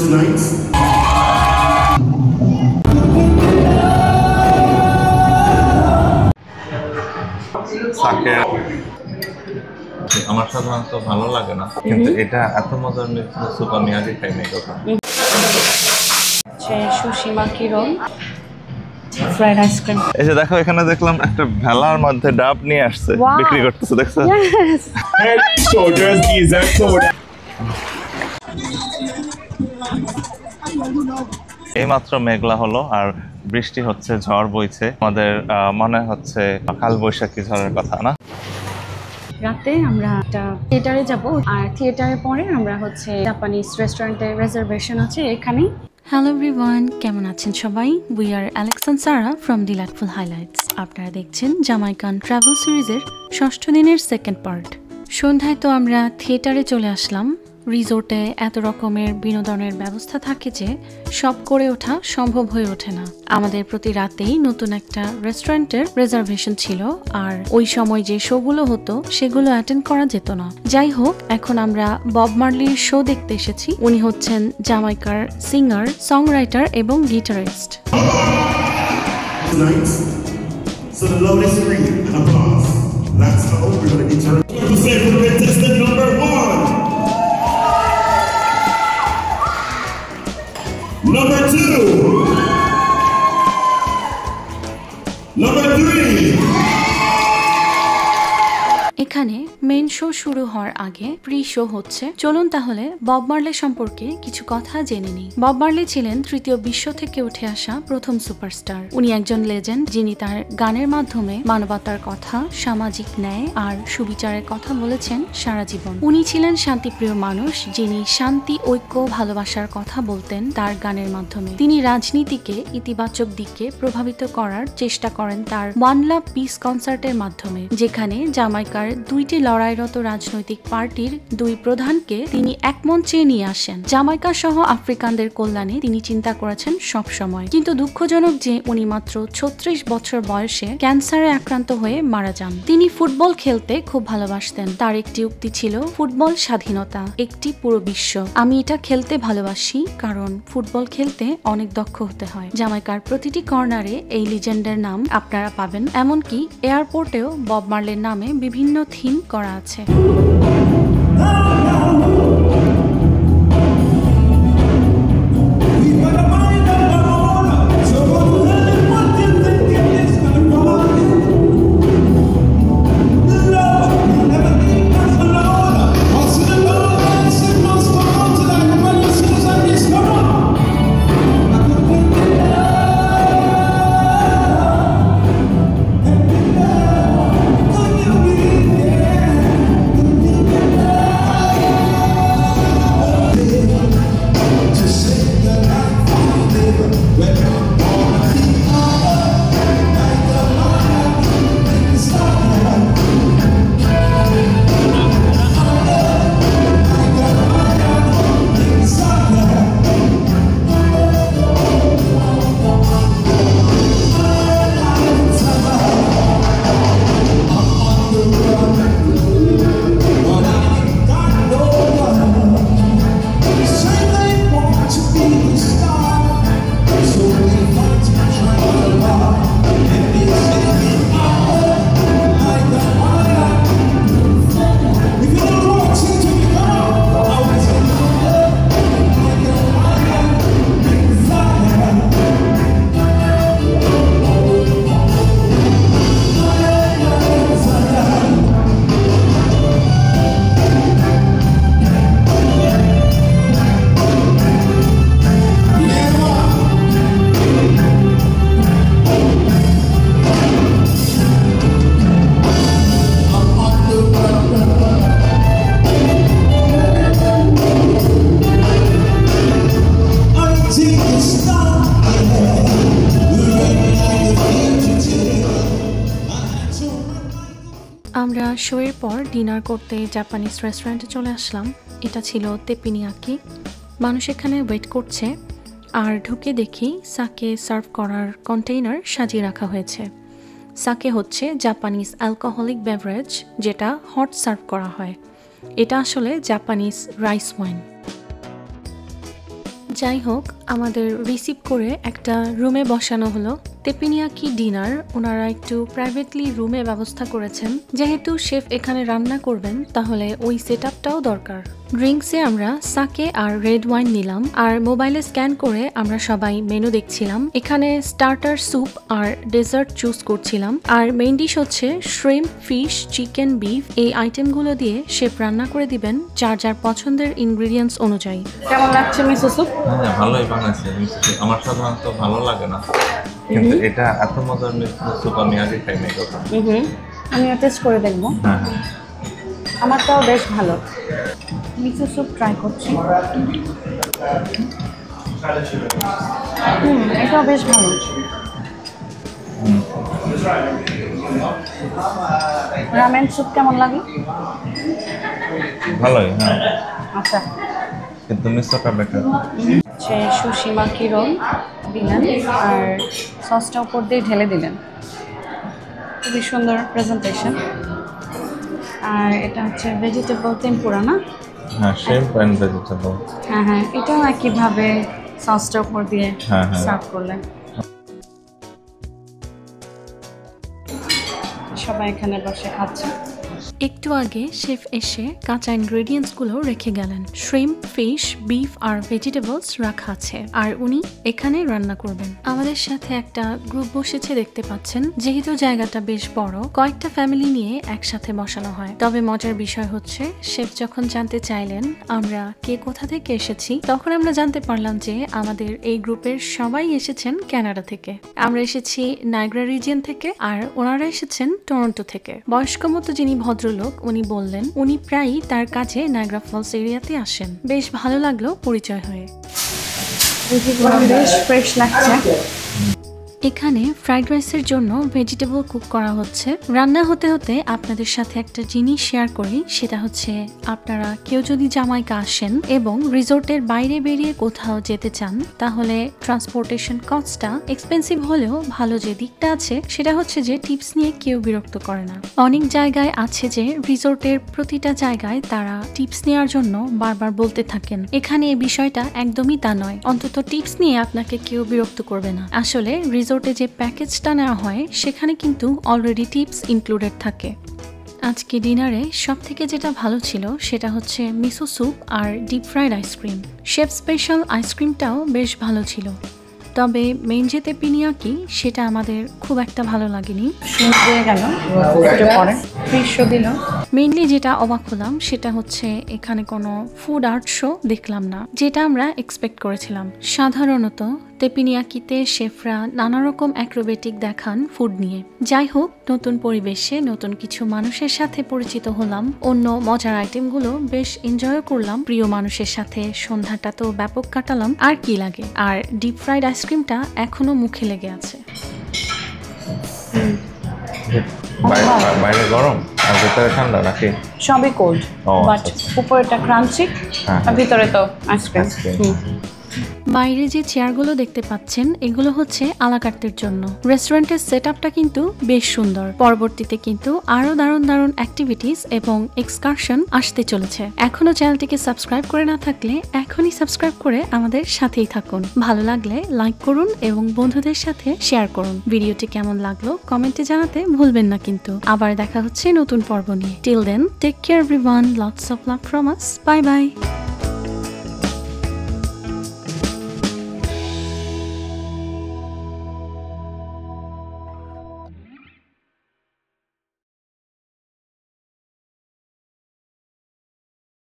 tonight. সাকে আমার সাধারণত ভালো লাগে না, কিন্তু এটা এত মজার স্যুপ আমি আগে খাইনি কখনো। সুশিমা কিরণ ফ্রাইড আইসক্রিম। এই যে দেখো, এখানে দেখলাম একটা ভেলার মধ্যে ডাব নিয়ে আসছে, বিক্রি করতেছে, দেখছো? এই মাত্র মেঘলা হলো আর বৃষ্টি হচ্ছে, ঝড় বইছে। আমাদের মনে হচ্ছে কাল বৈশাখী ঝড়ের কথা না? রাতে আমরা একটা থিয়েটারে যাব, আর থিয়েটারের পরে আমরা হচ্ছে জাপানিজ রেস্টুরেন্টের রিজার্ভেশন আছে এখানেই। হ্যালো এভরিওয়ান, কেমন আছেন সবাই? We are Alex and Sara from delightful highlights. আপনারা দেখছেন জামাইকান ট্রাভেল সিরিজের 6ষ্ঠ দিনের সেকেন্ড পার্ট। সন্ধ্যায় তো আমরা থিয়েটারে চলে আসলাম। রিসোর্টে এত রকমের বিনোদনের ব্যবস্থা থাকে যে সব করে ওঠা সম্ভব হয়ে ওঠে না। আমাদের প্রতি রাতেই নতুন একটা রেস্টুরেন্টের রিজার্ভেশন ছিল, আর ওই সময় যে শোগুলো হতো সেগুলো অ্যাটেন্ড করা যেত না। যাই হোক, এখন আমরা বব মার্লির শো দেখতে এসেছি। উনি হচ্ছেন জামাইকার সিঙ্গার, সং রাইটার এবং guitarist. So the lowest screen and applause. That's the hope we're going to determine. To say for contestant number 1. Number 2. Number 3. এখানে মেইন শো শুরু হওয়ার আগে প্রি শো হচ্ছে। চলুন তাহলে বব মার্লে সম্পর্কে কিছু কথা জেনে নিই। বব মার্লে ছিলেন তৃতীয় বিশ্ব থেকে উঠে আসা প্রথম সুপারস্টার। উনি একজন লেজেন্ড, যিনি তার গানের মাধ্যমে মানবতার কথা, সামাজিক ন্যায় আর সুবিচারের কথা বলেছেন সারা জীবন। উনি ছিলেন শান্তিপ্রিয় মানুষ, যিনি শান্তি, ঐক্য, ভালোবাসার কথা বলতেন তার গানের মাধ্যমে। তিনি রাজনীতিকে ইতিবাচক দিকে প্রভাবিত করার চেষ্টা করেন তার ওয়ান লাভ পিস কনসার্টের মাধ্যমে, যেখানে জামাইকার দুইটি লড়াইরত রাজনৈতিক পার্টির দুই প্রধানকে তিনি এক মঞ্চে নিয়ে আসেন। জামাইকা সহ আফ্রিকানদের কল্যাণে তিনি চিন্তা করেছেন সব সময়। কিন্তু দুঃখজনক যে উনি মাত্র 36 বছর বয়সে ক্যান্সারে আক্রান্ত হয়ে মারা যান। তিনি ফুটবল খেলতে খুব ভালোবাসতেন। তার একটি উক্তি ছিল, ফুটবল স্বাধীনতা, একটি পুরো বিশ্ব। আমি এটা খেলতে ভালোবাসি কারণ ফুটবল খেলতে অনেক দক্ষ হতে হয়। জামাইকার প্রতিটি কর্নারে এই লিজেন্ডের নাম আপনারা পাবেন। এমনকি এয়ারপোর্টেও বব মার্লের নামে বিভিন্ন থিম করা আছে। আমরা শোয়ের পর ডিনার করতে জাপানিজ রেস্টুরেন্টে চলে আসলাম। এটা ছিল তেপিনিয়াকি। মানুষ এখানে ওয়েট করছে, আর ঢুকে দেখি সাকে সার্ভ করার কন্টেইনার সাজিয়ে রাখা হয়েছে। সাকে হচ্ছে জাপানিজ অ্যালকোহলিক বেভারেজ, যেটা হট সার্ভ করা হয়। এটা আসলে জাপানিজ রাইস ওয়াইন। যাই হোক, আমাদের রিসিভ করে একটা রুমে বসানো হলো। তেপিনিয়াকি ডিনার ওনারা একটু প্রাইভেটলি রুমে ব্যবস্থা করেছেন। যেহেতু শেফ এখানে রান্না করবেন, তাহলে ওই সেটআপটাও দরকার। ড্রিঙ্কসে আমরা সাকে আর রেড ওয়াইন নিলাম, আর মোবাইলে স্ক্যান করে আমরা সবাই মেনু দেখছিলাম। এখানে স্টার্টার, স্যুপ আর ডেজার্ট চুজ করছিলাম। আর মেইন ডিশ হচ্ছে শ্রিম্প, ফিশ, চিকেন, বিফ। এই আইটেমগুলো দিয়ে শেফ রান্না করে দিবেন যার যার পছন্দের ইনগ্রেডিয়েন্টস অনুযায়ী। কেমন লাগছে মিসো স্যুপ? হ্যাঁ, ভালোই বানাইছে মিসো স্যুপ। আমার সাধারণত ভালো লাগে না, কিন্তু এটা এত মজার মিসো স্যুপ আমি আগে খাই নাই কখনো। আমিও টেস্ট করে দেখবো। হ্যাঁ, আমারটাও বেশ ভালো। মিসো স্যুপ ট্রাই করছি। এটাও বেশ ভালো। রামেন স্যুপ কেমন লাগে? ভালোই। হ্যাঁ, আচ্ছা, কিন্তু মিসোটা বেটার। সে সুশিমা কিরোল দিলেন আর সসটা উপর দিয়ে ঢেলে দিলেন। খুবই সুন্দর প্রেজেন্টেশন। আর এটা হচ্ছে ভেজিটেবল টেম্পুরা না? হ্যাঁ, শ্রিম্প এন্ড ভেজিটেবল। হ্যাঁ, এটাও একইভাবে সসটা উপর দিয়ে সার্ভ করলেন। সবাই এখানে বসে খাচ্ছে। একটু আগে শেফ এসে কাঁচা ইনগ্রেডিয়েন্টসগুলো রেখে গেলেন। শ্রিম্প, ফিশ, বিফ আর ভেজিটেবলস রাখা আছে, আর উনি এখানে রান্না করবেন। আমাদের সাথে একটা গ্রুপ বসেছে দেখতে পাচ্ছেন। যেহেতু জায়গাটা বেশ বড়, কয়েকটা ফ্যামিলি নিয়ে একসাথে বসানো হয়। তবে মজার বিষয় হচ্ছে, শেফ যখন জানতে চাইলেন আমরা কে কোথা থেকে এসেছি, তখন আমরা জানতে পারলাম যে আমাদের এই গ্রুপের সবাই এসেছেন কানাডা থেকে। আমরা এসেছি নায়াগ্রা রিজিয়ন থেকে, আর ওনারা এসেছেন টরন্টো থেকে। বয়স্ক মতো যিনি ভদ্রলোক, উনি বললেন উনি প্রায়ই তার কাছে নায়াগ্রা ফলস এরিয়াতে আসেন। বেশ ভালো লাগলো পরিচয় হয়ে। বেশ ফ্রেশ লাগছে। এখানে ফ্রাইড রাইসের জন্য ভেজিটেবল কুক করা হচ্ছে। রান্না হতে হতে আপনাদের সাথে একটা জিনিস শেয়ার করি, সেটা হচ্ছে আপনারা কেউ যদি জামাইকা আসেন এবং রিসোর্টের বাইরে বেরিয়ে কোথাও যেতে চান, তাহলে ট্রান্সপোর্টেশন কস্টটা এক্সপেন্সিভ হলেও ভালো যে দিকটা আছে সেটা হচ্ছে যে টিপস নিয়ে কেউ বিরক্ত করে না। অনেক জায়গায় আছে যে রিসোর্টের প্রতিটা জায়গায় তারা টিপস নেওয়ার জন্য বারবার বলতে থাকেন। এখানে এই বিষয়টা একদমই তা নয়। অন্তত টিপস নিয়ে আপনাকে কেউ বিরক্ত করবে না। আসলে রিসোর্টে যে প্যাকেজটা নেওয়া হয় সেখানে কিন্তু অলরেডি টিপস ইনক্লুডেড থাকে। আজকে ডিনারে সব থেকে যেটা ভালো ছিল সেটা হচ্ছে মিসো স্যুপ আর deep fried ice cream. Chef special আইসক্রিমটাও বেশ ভালো ছিল। তবে মেইন যে তেপিনিয়াকি সেটা আমাদের খুব একটা ভালো লাগেনি। মেইনলি যেটা অবাক হলাম সেটা হচ্ছে এখানে কোনো ফুড আর্ট শো দেখলাম না, যেটা আমরা এক্সপেক্ট করেছিলাম। সাধারণত তেপিনিয়াকিতে শেফরা নানা রকম অ্যাক্রোবেটিক দেখান ফুড নিয়ে। যাই হোক, নতুন পরিবেশে নতুন কিছু মানুষের সাথে পরিচিত হলাম। অন্য মজার আইটেমগুলো বেশ এনজয় করলাম। প্রিয় মানুষের সাথে সন্ধ্যাটা তো ব্যাপক কাটালাম, আর কি লাগে। আর ডিপ ফ্রাইড আইসক্রিমটা এখনো মুখে লেগে আছে। বাইরে গরম আর ভিতরে ঠান্ডা নাকি? সবই কোল্ড, বাট উপরেটা ক্রাঞ্চি আর ভিতরে তো আইসক্রিম। বাইরে যে চেয়ারগুলো দেখতে পাচ্ছেন এগুলো হচ্ছে আলাকার্তের জন্য। রেস্টুরেন্টের সেটআপটা কিন্তু বেশ সুন্দর। পরবর্তীতে কিন্তু আরো দারুণ দারুণ অ্যাক্টিভিটিস এবং এক্সকারশন আসতে চলেছে। এখনো চ্যানেলটিকে সাবস্ক্রাইব করে না থাকলে এখনই সাবস্ক্রাইব করে আমাদের সাথেই থাকুন। ভালো লাগলে লাইক করুন এবং বন্ধুদের সাথে শেয়ার করুন। ভিডিওটি কেমন লাগলো কমেন্টে জানাতে ভুলবেন না কিন্তু। আবার দেখা হচ্ছে নতুন পর্ব নিয়ে। Till then, take care everyone, lots of love from us. Bye by.